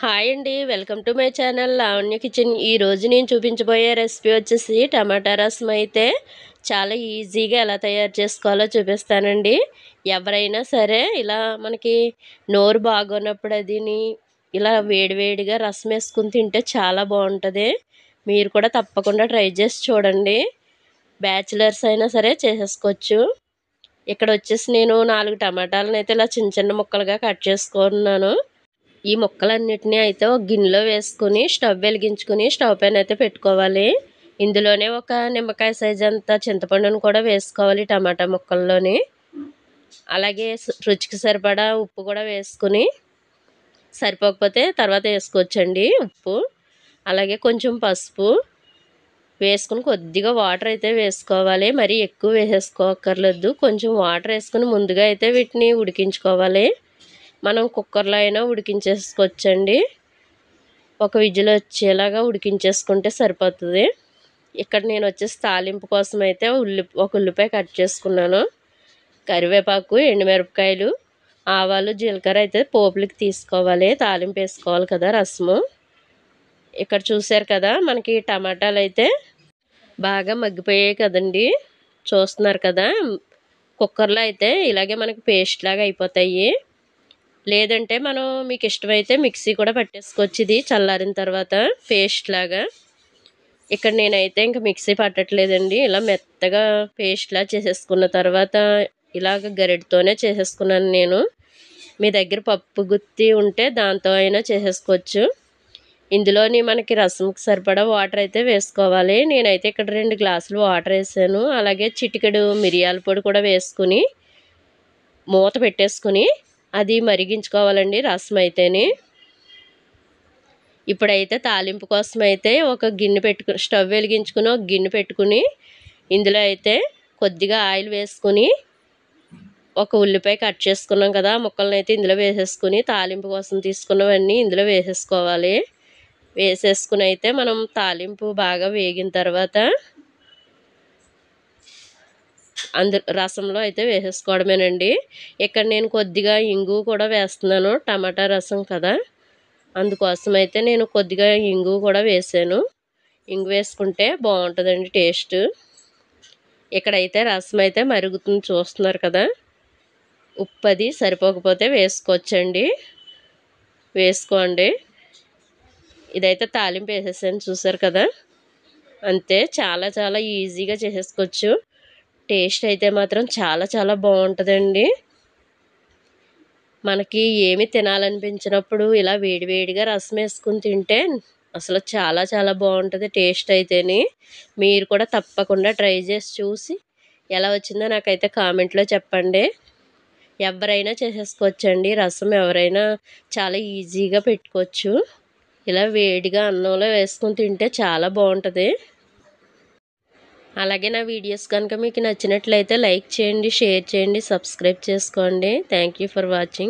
Hi అండి, welcome to my channel Lavanya kitchen. ఈరోజు నేను చూపించబోయే రెసిపీ వచ్చేసి టమాటా రసం. అయితే చాలా ఈజీగా ఎలా తయారు చేసుకోవాలో చూపిస్తానండి. ఎవరైనా సరే ఇలా మనకి నోరు బాగోనప్పుడు అదిని ఇలా వేడివేడిగా రసం వేసుకుని తింటే చాలా బాగుంటుంది. మీరు కూడా తప్పకుండా ట్రై చేసి చూడండి. బ్యాచిలర్స్ అయినా సరే చేసేసుకోవచ్చు. ఇక్కడ వచ్చేసి నేను 4 టమాటాలను అయితే ఇలా చిన్న చిన్న ముక్కలుగా కట్ చేసుకున్నాను. ఈ ముక్కలన్నిటిని అయితే ఒక గిన్నెలో వేసుకుని స్టవ్ వెలిగించుకుని స్టవ్ పైన అయితే పెట్టుకోవాలి. ఇందులోనే ఒక నిమ్మకాయ సైజ్ అంత చింతపండును కూడా వేసుకోవాలి టమాటా ముక్కల్లోని. అలాగే రుచికి సరిపడా ఉప్పు కూడా వేసుకుని, సరిపోకపోతే తర్వాత వేసుకోవచ్చండి ఉప్పు. అలాగే కొంచెం పసుపు వేసుకుని కొద్దిగా వాటర్ అయితే వేసుకోవాలి. మరీ ఎక్కువ వేసేసుకోక్కర్లేదు. కొంచెం వాటర్ వేసుకుని ముందుగా అయితే వీటిని ఉడికించుకోవాలి. మనం కుక్కర్లో అయినా ఉడికించేసుకోవచ్చండి. ఒక విజిల్ వచ్చేలాగా ఉడికించేసుకుంటే సరిపోతుంది. ఇక్కడ నేను వచ్చేసి తాలింపు కోసం అయితే ఒక ఉల్లిపాయ కట్ చేసుకున్నాను. కరివేపాకు, ఎండుమిరపకాయలు, ఆవాలు, జీలకర్ర అయితే పోపులకి తీసుకోవాలి. తాలింపు వేసుకోవాలి కదా రసము. ఇక్కడ చూసారు కదా, మనకి టమాటాలు అయితే బాగా మగ్గిపోయాయి కదండి. చూస్తున్నారు కదా, కుక్కర్లో అయితే ఇలాగే మనకి పేస్ట్ లాగా అయిపోతాయి. లేదంటే మనం మీకు ఇష్టమైతే మిక్సీ కూడా పట్టేసుకోవచ్చు. ఇది చల్లారిన తర్వాత పేస్ట్ లాగా. ఇక్కడ నేనైతే ఇంకా మిక్సీ పట్టట్లేదండి. ఇలా మెత్తగా పేస్ట్లా చేసేసుకున్న తర్వాత ఇలాగ గరిటతోనే చేసేసుకున్నాను నేను. మీ దగ్గర పప్పు గుత్తి ఉంటే దాంతో అయినా చేసేసుకోవచ్చు. ఇందులోని మనకి రసంకి సరిపడా వాటర్ అయితే వేసుకోవాలి. నేనైతే ఇక్కడ 2 గ్లాసులు వాటర్ వేసాను. అలాగే చిటికెడు మిరియాల పొడి కూడా వేసుకుని మూత పెట్టేసుకుని అది మరిగించుకోవాలండి రసం అయితేని. ఇప్పుడైతే తాలింపు కోసం అయితే ఒక గిన్నె పెట్టుకుని స్టవ్ వెలిగించుకుని ఒక గిన్నె పెట్టుకుని ఇందులో అయితే కొద్దిగా ఆయిల్ వేసుకుని ఒక ఉల్లిపాయ కట్ చేసుకున్నాం కదా, ముక్కలను అయితే ఇందులో వేసేసుకుని తాలింపు కోసం తీసుకున్నవన్నీ ఇందులో వేసేసుకోవాలి. వేసేసుకుని అయితే మనం తాలింపు బాగా వేగిన తర్వాత రసంలో అయితే వేసేసుకోవడమేనండి. ఇక్కడ నేను కొద్దిగా ఇంగు కూడా వేస్తున్నాను. టమాటా రసం కదా, అందుకోసం అయితే నేను కొద్దిగా ఇంగు కూడా వేసాను. ఇంగు వేసుకుంటే బాగుంటుందండి టేస్ట్. ఇక్కడైతే రసం అయితే మరుగుతుంది చూస్తున్నారు కదా. ఉప్పు అది సరిపోకపోతే వేసుకోవచ్చండి, వేసుకోండి. ఇదైతే తాలింపు వేసేసాను చూసారు కదా. అంతే, చాలా చాలా ఈజీగా చేసేసుకోవచ్చు. టేస్ట్ అయితే మాత్రం చాలా చాలా బాగుంటుందండి. మనకి ఏమి తినాలనిపించినప్పుడు ఇలా వేడివేడిగా రసం వేసుకుని తింటే అసలు చాలా చాలా బాగుంటుంది టేస్ట్ అయితేని. మీరు కూడా తప్పకుండా ట్రై చేసి చూసి ఎలా వచ్చిందో నాకైతే కామెంట్లో చెప్పండి. ఎవరైనా చేసేసుకోవచ్చండి రసం, ఎవరైనా చాలా ఈజీగా పెట్టుకోవచ్చు. ఇలా వేడిగా అన్నంలో వేసుకుని తింటే చాలా బాగుంటుంది. అలాగే నా వీడియోస్ కనుక మీకు నచ్చినట్లయితే లైక్ చేయండి, షేర్ చేయండి, సబ్స్క్రైబ్ చేసుకోండి. Thank you for watching.